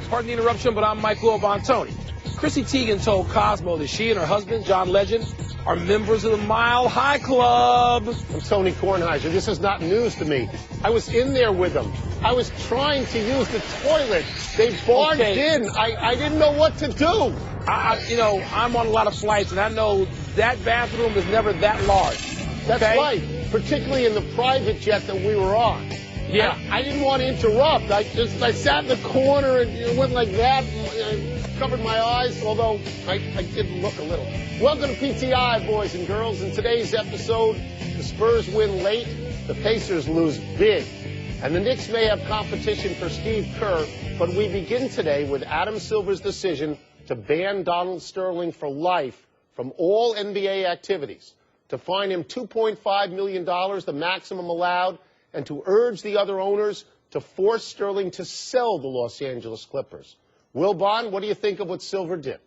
Pardon the interruption, but I'm Michael Wilbon. Tony, Chrissy Teigen told Cosmo that she and her husband, John Legend, are members of the Mile High Club. I'm Tony Kornheiser. This is not news to me. I was in there with them. I was trying to use the toilet. They barged in. I didn't know what to do. I'm on a lot of flights, and I know that bathroom is never that large. That's right, particularly in the private jet that we were on. Yeah. I didn't want to interrupt. I sat in the corner and it went like that. And covered my eyes, although I did look a little. Welcome to PTI, boys and girls. In today's episode, the Spurs win late, the Pacers lose big, and the Knicks may have competition for Steve Kerr. But we begin today with Adam Silver's decision to ban Donald Sterling for life from all NBA activities, to fine him $2.5 million, the maximum allowed, and to urge the other owners to force Sterling to sell the Los Angeles Clippers. Wilbon, what do you think of what Silver did?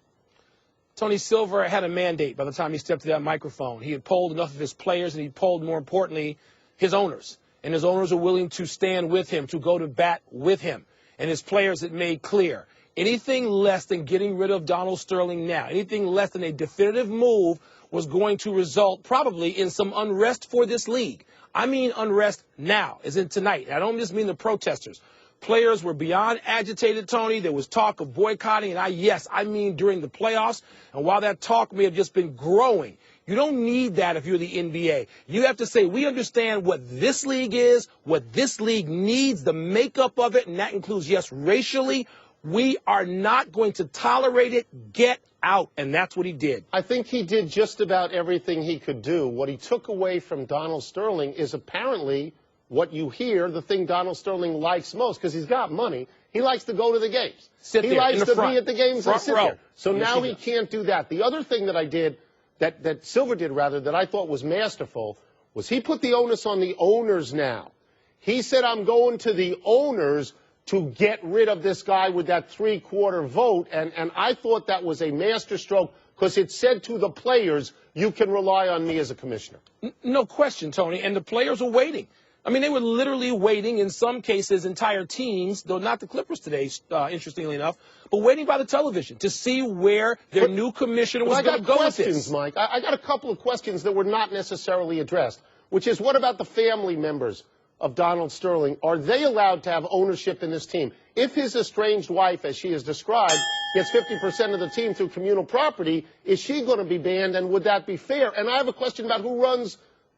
Tony, Silver had a mandate by the time he stepped to that microphone. He had polled enough of his players, and he polled, more importantly, his owners. And his owners are willing to stand with him, to go to bat with him. And his players had made clear, anything less than getting rid of Donald Sterling now, anything less than a definitive move was going to result probably in some unrest for this league. I mean unrest now, as in tonight. I don't just mean the protesters. Players were beyond agitated, Tony. There was talk of boycotting, and I mean during the playoffs. And while that talk may have just been growing, you don't need that if you're the NBA. You have to say, we understand what this league is, what this league needs, the makeup of it, and that includes, yes, racially. We are not going to tolerate it. Get out. And that's what he did. I think he did just about everything he could do. What he took away from Donald Sterling is apparently what you hear, the thing Donald Sterling likes most, because he's got money. He likes to go to the games. He likes to be at the games and sit there. So now he can't do that. The other thing that I did, that Silver did rather, that I thought was masterful, was he put the onus on the owners now. He said, I'm going to the owners to get rid of this guy with that three-quarter vote, and I thought that was a masterstroke because it said to the players, you can rely on me as a commissioner. No question, Tony, and the players are waiting. I mean, they were literally waiting, in some cases, entire teams, though not the Clippers today, interestingly enough, but waiting by the television to see where their new commissioner was going to go with this. Mike. I got a couple of questions that were not necessarily addressed, which is, what about the family members of Donald Sterling? Are they allowed to have ownership in this team? If his estranged wife, as she is described, gets 50% of the team through communal property, is she going to be banned, and would that be fair? And I have a question about who runs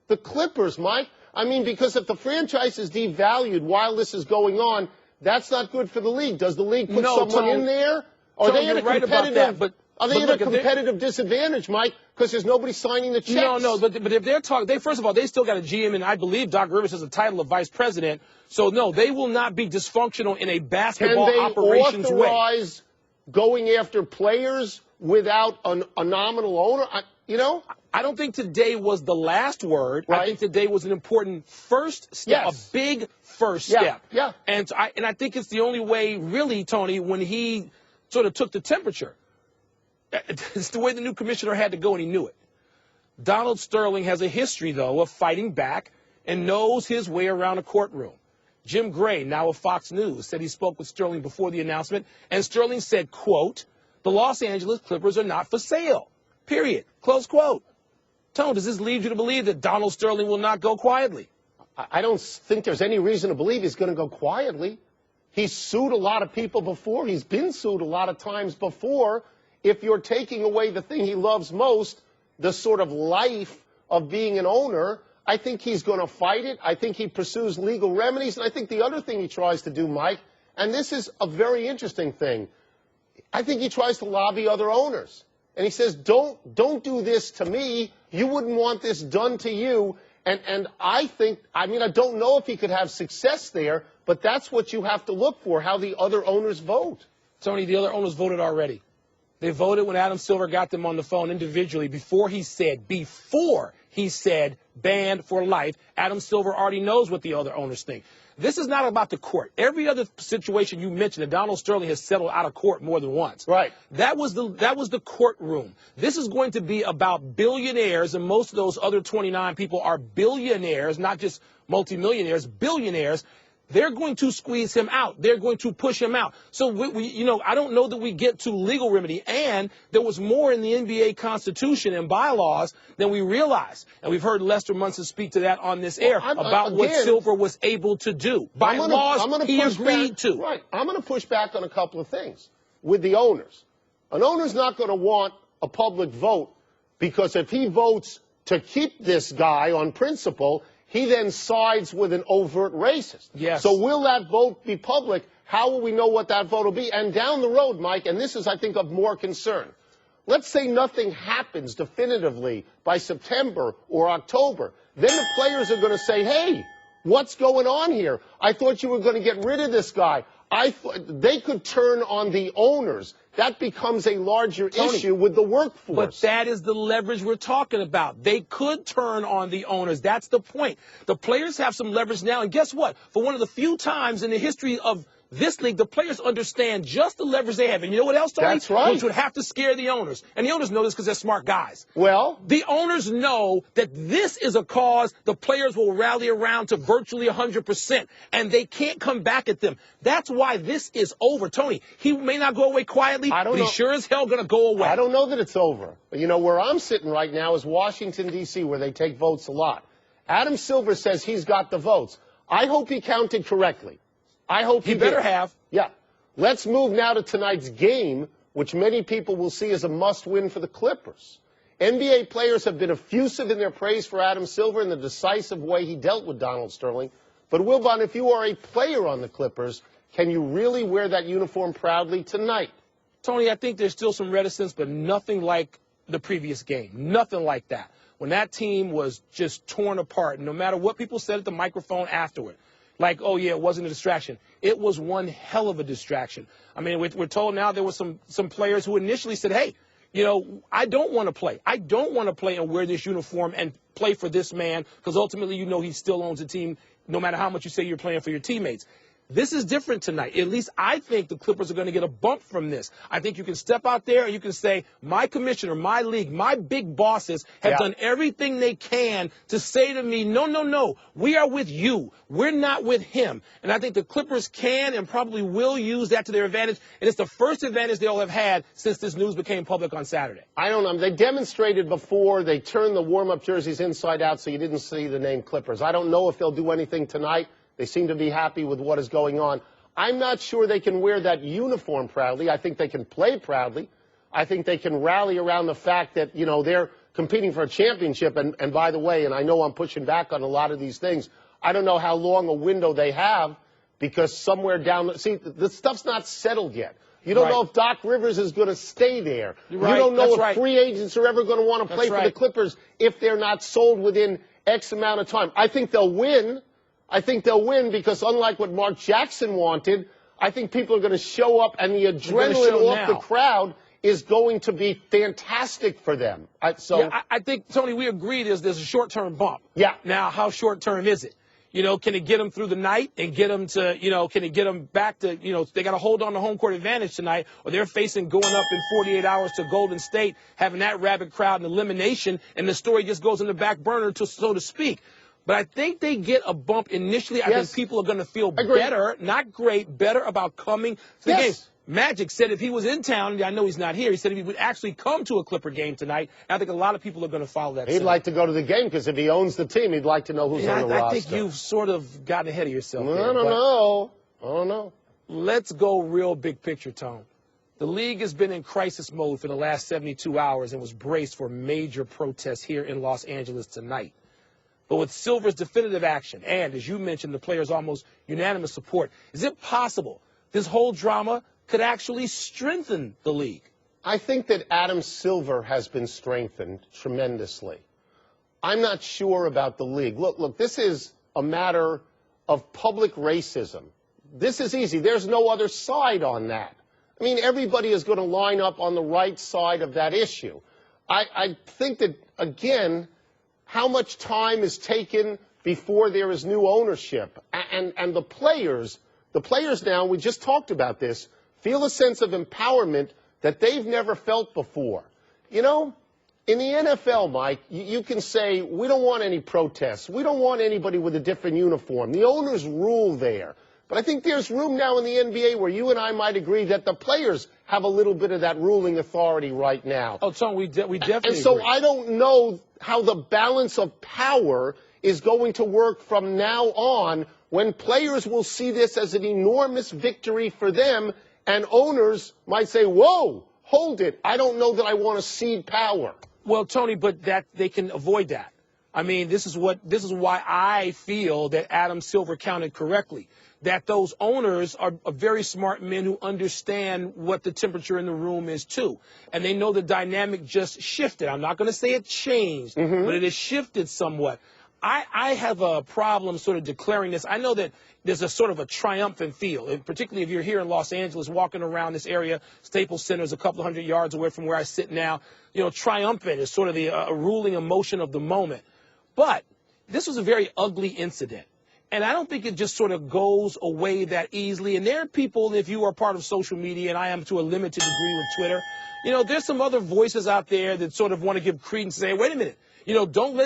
the Clippers, Mike. I mean, because if the franchise is devalued while this is going on, that's not good for the league. Does the league put someone in there? Are they at a competitive disadvantage, Mike, because there's nobody signing the checks? No, but if they're talking, first of all, they still got a GM, and I believe Doc Rivers has a title of vice president. So, no, they will not be dysfunctional in a basketball operations way. Can they authorize going after players without a nominal owner? I don't think today was the last word. Right. I think today was an important first step, a big first step. Yeah. And I think it's the only way, really, Tony, when he sort of took the temperature. It's the way the new commissioner had to go, and he knew it. Donald Sterling has a history, though, of fighting back and knows his way around a courtroom. Jim Gray, now of Fox News, said he spoke with Sterling before the announcement, and Sterling said, quote, the Los Angeles Clippers are not for sale, period, close quote. Tone, does this lead you to believe that Donald Sterling will not go quietly? I don't think there's any reason to believe he's going to go quietly. He's sued a lot of people before. He's been sued a lot of times before. If you're taking away the thing he loves most, the sort of life of being an owner, I think he's going to fight it. I think he pursues legal remedies. And I think the other thing he tries to do, Mike, and this is a very interesting thing, I think he tries to lobby other owners. And he says, don't do this to me. You wouldn't want this done to you. And I think, I don't know if he could have success there, but that's what you have to look for, how the other owners vote. Tony, the other owners voted already. They voted when Adam Silver got them on the phone individually before he said banned for life. Adam Silver already knows what the other owners think. This is not about the court. Every other situation you mentioned that Donald Sterling has settled out of court more than once. Right. That was the courtroom. This is going to be about billionaires, and most of those other 29 people are billionaires, not just multimillionaires, billionaires. they're going to squeeze him out. They're going to push him out. So, I don't know that we get to legal remedy. And there was more in the NBA Constitution and bylaws than we realized. And we've heard Lester Munson speak to that on this air about what Silver was able to do. By laws he agreed to. Right. I'm going to push back on a couple of things with the owners. An owner's not going to want a public vote because if he votes to keep this guy on principle, he then sides with an overt racist. Yes. So will that vote be public? How will we know what that vote will be? And down the road, Mike, and this is, I think, of more concern. Let's say nothing happens definitively by September or October. Then the players are going to say, hey, what's going on here? I thought you were going to get rid of this guy. They could turn on the owners. That becomes a larger issue with the workforce. But that is the leverage we're talking about. They could turn on the owners. That's the point. The players have some leverage now. And guess what? For one of the few times in the history of this league, the players understand just the leverage they have. And you know what else, Tony? That's right. Which would have to scare the owners. And the owners know this because they're smart guys. Well, the owners know that this is a cause the players will rally around to virtually 100%. And they can't come back at them. That's why this is over. Tony, he may not go away quietly, but he's sure as hell going to go away. I don't know that it's over. You know, where I'm sitting right now is Washington, D.C., where they take votes a lot. Adam Silver says he's got the votes. I hope he counted correctly. I hope he better did. have. Yeah. Let's move now to tonight's game, which many people will see as a must-win for the Clippers. NBA players have been effusive in their praise for Adam Silver and the decisive way he dealt with Donald Sterling. But, Wilbon, if you are a player on the Clippers, can you really wear that uniform proudly tonight? Tony, I think there's still some reticence, but nothing like the previous game. Nothing like that. When that team was just torn apart, no matter what people said at the microphone afterward, like, oh, yeah, it wasn't a distraction. It was one hell of a distraction. I mean, we're told now there were some players who initially said, hey, I don't want to play. I don't want to play and wear this uniform and play for this man because ultimately, he still owns the team no matter how much you say you're playing for your teammates. This is different tonight. At least I think the Clippers are going to get a bump from this. I think you can step out there and you can say, my commissioner, my league, my big bosses have done everything they can to say to me, no, we are with you. We're not with him. And I think the Clippers can and probably will use that to their advantage. And it's the first advantage they'll have had since this news became public on Saturday. I don't know. They demonstrated before. They turned the warm-up jerseys inside out so you didn't see the name Clippers. I don't know if they'll do anything tonight. They seem to be happy with what is going on. I'm not sure they can wear that uniform proudly. I think they can play proudly. I think they can rally around the fact that, they're competing for a championship. And by the way, and I know I'm pushing back on a lot of these things, I don't know how long a window they have because somewhere down the stuff's not settled yet. You don't know if Doc Rivers is going to stay there. You don't know if free agents are ever going to want to play for the Clippers if they're not sold within X amount of time. I think they'll win. I think they'll win because unlike what Mark Jackson wanted, I think people are going to show up and the adrenaline off the crowd is going to be fantastic for them. I think, Tony, we agree there's a short-term bump. Yeah. Now, how short-term is it? Can it get them through the night and get them to, can it get them back to, they got to hold on to home court advantage tonight or they're facing going up in 48 hours to Golden State, having that rabid crowd and elimination, and the story just goes in the back burner, so to speak. But I think they get a bump initially. I think people are going to feel better, not great, better about coming to the game. Magic said if he was in town, I know he's not here, he said if he would actually come to a Clipper game tonight, I think a lot of people are going to follow that. He'd like to go to the game because if he owns the team, he'd like to know who's on the roster. I think you've sort of gotten ahead of yourself. I don't know. Let's go real big picture, Tone. The league has been in crisis mode for the last 72 hours and was braced for major protests here in Los Angeles tonight. But with Silver's definitive action and, as you mentioned, the players' almost unanimous support, is it possible this whole drama could actually strengthen the league? I think that Adam Silver has been strengthened tremendously. I'm not sure about the league. Look, this is a matter of public racism. This is easy. There's no other side on that. I mean, everybody is going to line up on the right side of that issue. I think that, again, how much time is taken before there is new ownership. And the players now, we just talked about this, feel a sense of empowerment that they've never felt before. In the NFL, Mike, you can say, we don't want any protests. We don't want anybody with a different uniform. The owners rule there. But I think there's room now in the NBA where you and I might agree that the players have a little bit of that ruling authority right now. Oh, Tony, we definitely And so agree. I don't know how the balance of power is going to work from now on when players will see this as an enormous victory for them and owners might say, whoa, hold it. I don't know that I want to cede power. Well, Tony, but that they can avoid that. I mean, this is why I feel that Adam Silver counted correctly, that those owners are very smart men who understand what the temperature in the room is too. And they know the dynamic just shifted. I'm not going to say it changed, but it has shifted somewhat. I have a problem sort of declaring this. I know that there's a sort of a triumphant feel, and particularly if you're here in Los Angeles walking around this area. Staples Center is a couple hundred yards away from where I sit now. You know, triumphant is sort of the ruling emotion of the moment. But this was a very ugly incident. And I don't think it just sort of goes away that easily. And there are people, if you are part of social media, and I am to a limited degree with Twitter, you know, there's some other voices out there that sort of want to give credence and say, wait a minute, you know, don't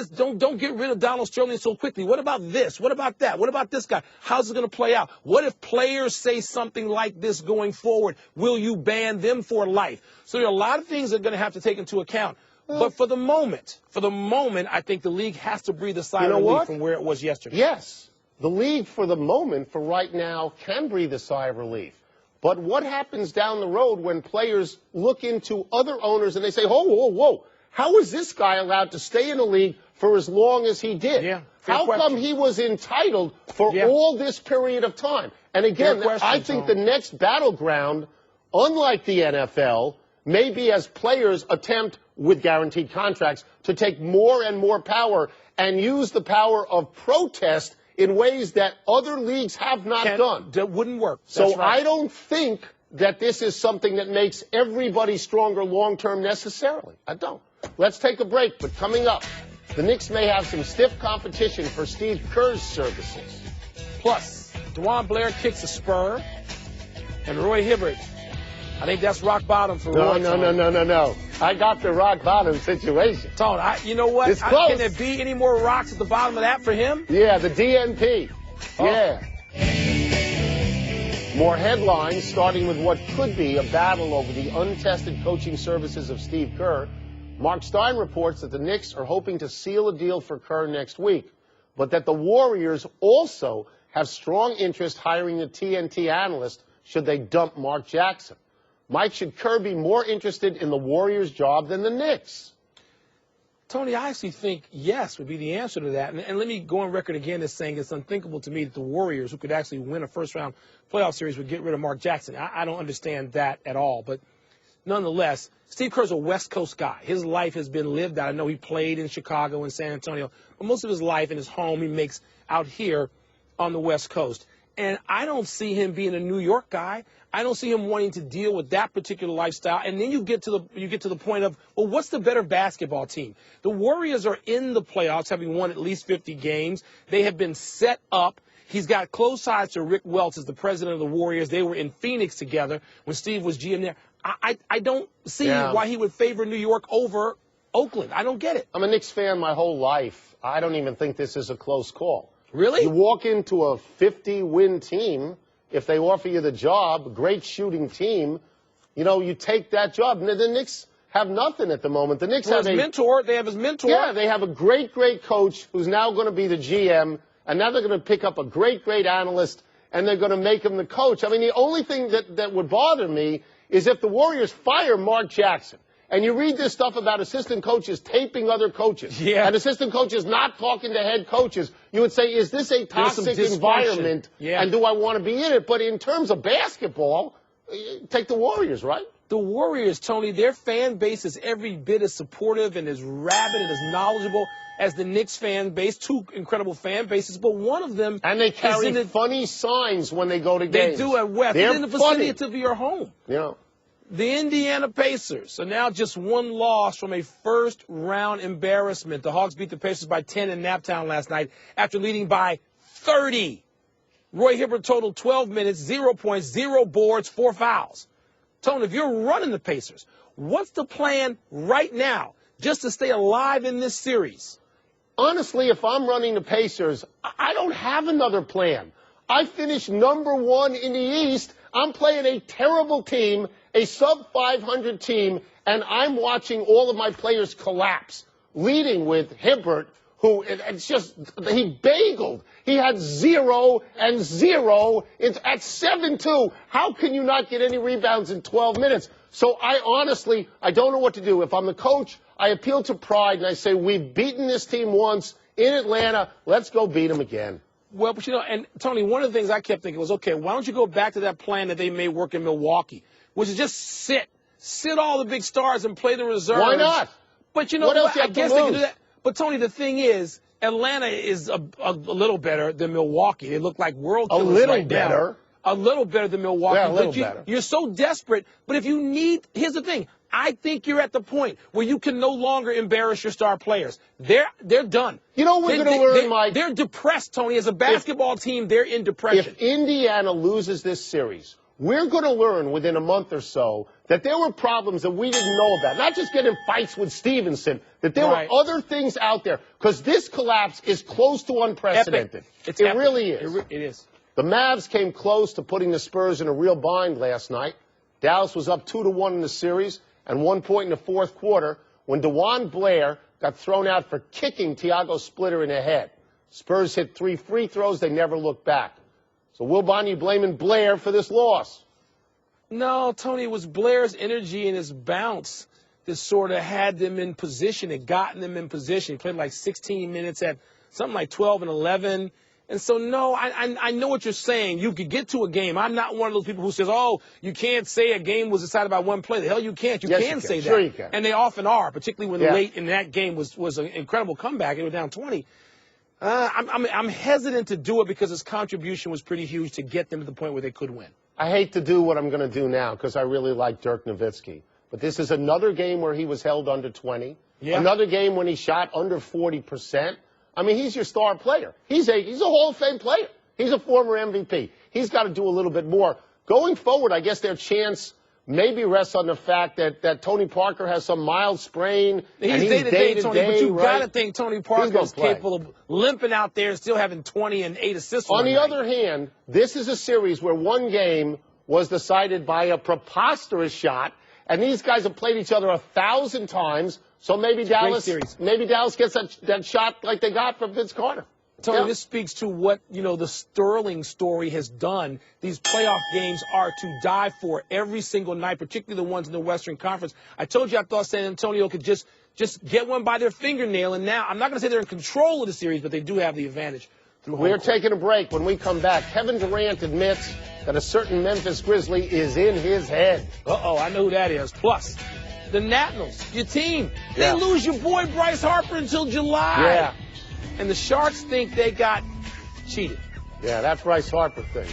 get rid of Donald Sterling so quickly. What about this? What about that? What about this guy? How's it going to play out? What if players say something like this going forward? Will you ban them for life? So there are a lot of things that are going to have to take into account. But for the moment, I think the league has to breathe a sigh of relief from where it was yesterday. Yes, the league for the moment, for right now, can breathe a sigh of relief. But what happens down the road when players look into other owners and they say, whoa, how is this guy allowed to stay in the league for as long as he did? Yeah, how come he was entitled for all this period of time? And again, I think the next battleground, unlike the NFL, may be as players attempt, with guaranteed contracts, to take more and more power and use the power of protest in ways that other leagues have not done. That wouldn't work. So I don't think that this is something that makes everybody stronger long-term necessarily. I don't. Let's take a break, but coming up, the Knicks may have some stiff competition for Steve Kerr's services. Plus, DeJuan Blair kicks a spur, and Roy Hibbert, I think that's rock bottom for Roy. No. I got the rock bottom situation. Tone, you know what? It's close. Can there be any more rocks at the bottom of that for him? Yeah, the DNP. Oh. Yeah. More headlines, starting with what could be a battle over the untested coaching services of Steve Kerr. Mark Stein reports that the Knicks are hoping to seal a deal for Kerr next week, but that the Warriors also have strong interest hiring the TNT analyst should they dump Mark Jackson. Mike, should Kerr be more interested in the Warriors' job than the Knicks? Tony, I actually think yes would be the answer to that. And let me go on record again as saying it's unthinkable to me that the Warriors, who could actually win a first-round playoff series, would get rid of Mark Jackson. I don't understand that at all. But nonetheless, Steve Kerr's a West Coast guy. His life has been lived out. I know he played in Chicago and San Antonio, but most of his life and his home he makes out here on the West Coast. And I don't see him being a New York guy. I don't see him wanting to deal with that particular lifestyle. And then you get to the point of, well, what's the better basketball team? The Warriors are in the playoffs, having won at least 50 games. They have been set up. He's got close ties to Rick Welts as the president of the Warriors. They were in Phoenix together when Steve was GM there. I don't see why he would favor New York over Oakland. I don't get it. I'm a Knicks fan my whole life. I don't even think this is a close call. Really? You walk into a 50-win team, if they offer you the job, great shooting team, you know, you take that job. And the Knicks have nothing at the moment. The Knicks have his mentor. They have his mentor. Yeah, they have a great coach who's now going to be the GM, and now they're going to pick up a great analyst, and they're going to make him the coach. I mean, the only thing that would bother me is if the Warriors fire Mark Jackson. And you read this stuff about assistant coaches taping other coaches. Yeah. And assistant coaches not talking to head coaches. You would say, is this a toxic environment? Yeah. And do I want to be in it? But in terms of basketball, take the Warriors, right? The Warriors, Tony, their fan base is every bit as supportive and as rabid and as knowledgeable as the Knicks fan base. Two incredible fan bases, but one of them... And they carry funny signs when they go to games. They do at West. They're in the vicinity of your home. Yeah. The Indiana Pacers are now just one loss from a first-round embarrassment. The Hawks beat the Pacers by 10 in Naptown last night after leading by 30. Roy Hibbert totaled 12 minutes, 0 points, 0 boards, 4 fouls. Tony, if you're running the Pacers, what's the plan right now just to stay alive in this series? Honestly, if I'm running the Pacers, I don't have another plan. I finished #1 in the East. I'm playing a terrible team, a sub-500 team, and I'm watching all of my players collapse, leading with Hibbert, who it's just, he bageled. He had 0 and 0 at 7-2. How can you not get any rebounds in 12 minutes? So I don't know what to do. If I'm the coach, I appeal to pride and I say, we've beaten this team once in Atlanta. Let's go beat them again. Well, but and Tony, one of the things I kept thinking was, okay, why don't you go back to that plan that they made work in Milwaukee, which is just sit all the big stars and play the reserves. Why not? But what else I guess they can do that. But Tony, the thing is, Atlanta is a little better than Milwaukee. They look like world killers right now. A little better than Milwaukee. Yeah, a little better. You're so desperate. But if you need, here's the thing. I think you're at the point where you can no longer embarrass your star players. They're done. You know what we're going to learn, Mike? They're depressed, Tony. As a basketball team, they're in depression. If Indiana loses this series, we're going to learn within a month or so that there were problems that we didn't know about. Not just getting fights with Stevenson, that there were other things out there. Because this collapse is close to unprecedented. It really is. It is. The Mavs came close to putting the Spurs in a real bind last night. Dallas was up 2-1 in the series. And 1 point in the fourth quarter when DeJuan Blair got thrown out for kicking Thiago Splitter in the head. Spurs hit 3 free throws. They never looked back. So, Wilbon, you blaming Blair for this loss? No, Tony, it was Blair's energy and his bounce that sort of had them in position. It gotten them in position. He played like 16 minutes at something like 12 and 11. And so, no, I know what you're saying. You could get to a game. I'm not one of those people who says, oh, you can't say a game was decided by one play. The hell you can't. You can say that. Sure you can. And they often are, particularly when late in that game was an incredible comeback. It was down 20. I'm hesitant to do it because his contribution was pretty huge to get them to the point where they could win. I hate to do what I'm going to do now because I really like Dirk Nowitzki. But this is another game where he was held under 20. Yeah. Another game when he shot under 40%. I mean, he's your star player. He's a Hall of Fame player. He's a former MVP. He's got to do a little bit more. Going forward, I guess their chance maybe rests on the fact that Tony Parker has some mild sprain. He's day-to-day, Tony, but you got to think Tony Parker is capable of limping out there and still having 20 and 8 assists. On the other hand, this is a series where one game was decided by a preposterous shot, and these guys have played each other 1,000 times. So maybe Dallas gets that shot like they got from Vince Carter. Tony, this speaks to what, the Sterling story has done. These playoff games are to die for every single night, particularly the ones in the Western Conference. I told you I thought San Antonio could just get one by their fingernail, and now I'm not going to say they're in control of the series, but they do have the advantage. We're taking a break. When we come back, Kevin Durant admits that a certain Memphis Grizzly is in his head. Uh-oh, I know who that is. Plus, the Nationals, your team, they lose your boy Bryce Harper until July. Yeah. And the Sharks think they got cheated. Yeah, that Bryce Harper thing.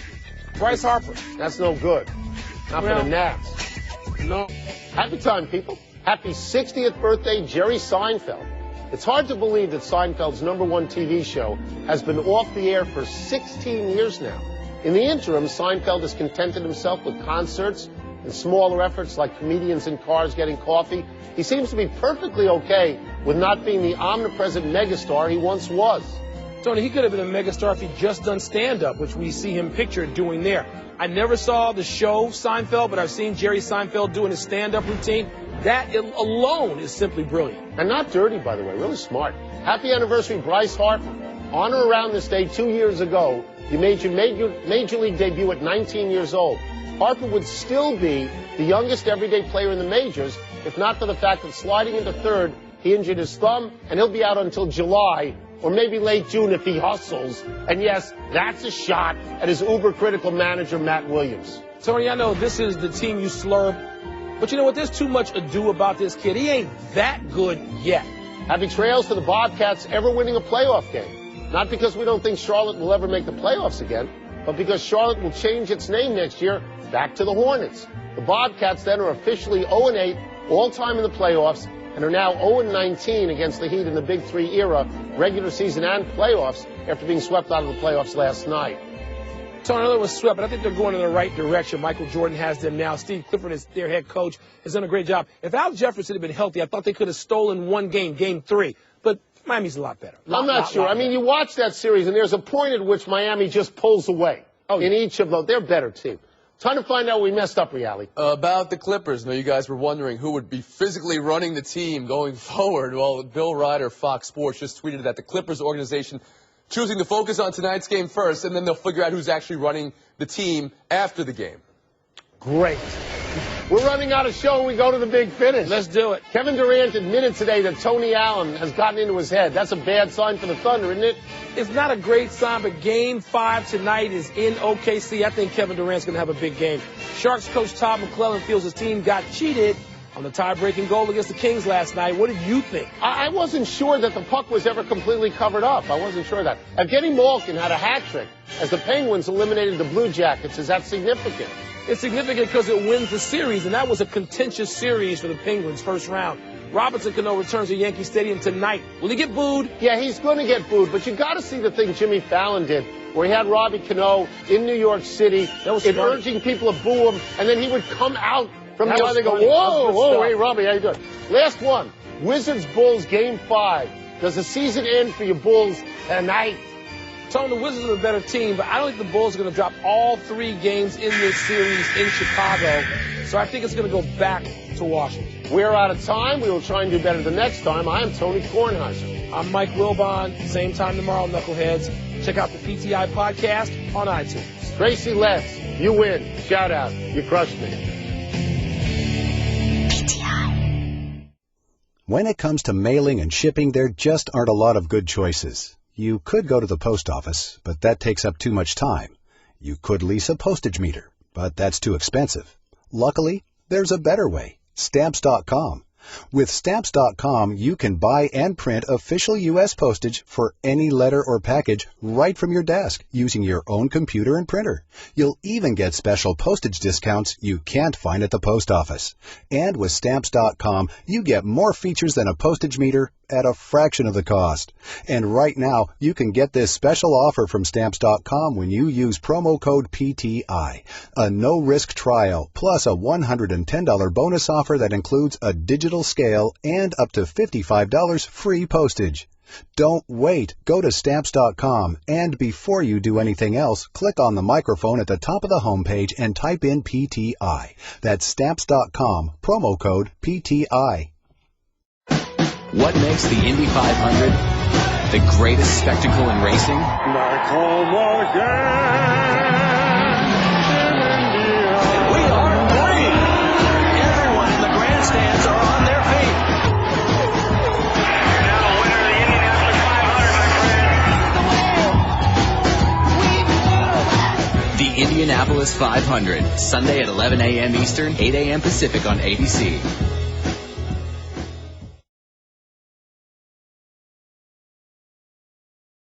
Bryce Harper. That's no good. Not for the Nats. No. Happy time, people. Happy 60th birthday, Jerry Seinfeld. It's hard to believe that Seinfeld's #1 TV show has been off the air for 16 years now. In the interim, Seinfeld has contented himself with concerts and smaller efforts like comedians in cars getting coffee. He seems to be perfectly okay with not being the omnipresent megastar he once was. Tony, he could have been a megastar if he'd just done stand-up, which we see him pictured doing there. I never saw the show Seinfeld, but I've seen Jerry Seinfeld doing his stand-up routine. That alone is simply brilliant. And not dirty, by the way, really smart. Happy anniversary, Bryce Harper. On or around this day 2 years ago, you made your Major League debut at 19 years old. Harper would still be the youngest everyday player in the majors, if not for the fact that sliding into third, he injured his thumb, and he'll be out until July, or maybe late June if he hustles. And yes, that's a shot at his uber-critical manager, Matt Williams. Tony, I know this is the team you slurp, but you know what? There's too much ado about this kid. He ain't that good yet. Happy trails to the Bobcats ever winning a playoff game. Not because we don't think Charlotte will ever make the playoffs again, but because Charlotte will change its name next year back to the Hornets. The Bobcats then are officially 0-8 all-time in the playoffs and are now 0-19 against the Heat in the Big Three era, regular season and playoffs, after being swept out of the playoffs last night. Tony, I know it was swept, but I think they're going in the right direction. Michael Jordan has them now. Steve Clifford, is their head coach, has done a great job. If Al Jefferson had been healthy, I thought they could have stolen one game, game 3. But Miami's a lot better. I'm not sure. I mean, you watch that series, and there's a point at which Miami just pulls away. In each of those. They're a better team. Time to find out we messed up, Reali. About the Clippers. I know you guys were wondering who would be physically running the team going forward. Well, Bill Ryder, Fox Sports, just tweeted that the Clippers organization choosing to focus on tonight's game first, and then they'll figure out who's actually running the team after the game. Great. We're running out of show and we go to the big finish. Let's do it. Kevin Durant admitted today that Tony Allen has gotten into his head. That's a bad sign for the Thunder, isn't it? It's not a great sign, but Game 5 tonight is in OKC. I think Kevin Durant's going to have a big game. Sharks coach Todd McClellan feels his team got cheated on the tie-breaking goal against the Kings last night. What did you think? I wasn't sure that the puck was ever completely covered up. I wasn't sure of that. Evgeny Malkin had a hat trick as the Penguins eliminated the Blue Jackets. Is that significant? It's significant because it wins the series, and that was a contentious series for the Penguins first round. Robinson Cano returns to Yankee Stadium tonight. Will he get booed? Yeah, he's going to get booed, but you got to see the thing Jimmy Fallon did, where he had Robbie Cano in New York City, urging people to boo him, and then he would come out from the other and go, whoa, hey, Robbie, how you doing? Last one, Wizards-Bulls Game 5. Does the season end for your Bulls tonight? Tone, the Wizards are a better team, but I don't think the Bulls are going to drop all 3 games in this series in Chicago. So I think it's going to go back to Washington. We're out of time. We will try and do better the next time. I am Tony Kornheiser. I'm Mike Wilbon. Same time tomorrow, Knuckleheads. Check out the PTI podcast on iTunes. Tracy Letts, you win. Shout out. You crushed me. PTI. When it comes to mailing and shipping, there just aren't a lot of good choices. You could go to the post office, but that takes up too much time. You could lease a postage meter, but that's too expensive. Luckily, there's a better way. Stamps.com. With Stamps.com, you can buy and print official U.S. postage for any letter or package right from your desk using your own computer and printer. You'll even get special postage discounts you can't find at the post office. And with Stamps.com, you get more features than a postage meter at a fraction of the cost. And right now, you can get this special offer from Stamps.com when you use promo code PTI. A no-risk trial, plus a $110 bonus offer that includes a digital scale and up to $55 free postage. Don't wait. Go to Stamps.com, and before you do anything else, click on the microphone at the top of the homepage and type in PTI. That's Stamps.com, promo code PTI. What makes the Indy 500 the greatest spectacle in racing? Michael Morgan in India. We are green. Everyone in the grandstands are on their feet. Now a winner of the Indianapolis 500, my friend. The Indianapolis 500, Sunday at 11 a.m. Eastern, 8 a.m. Pacific on ABC.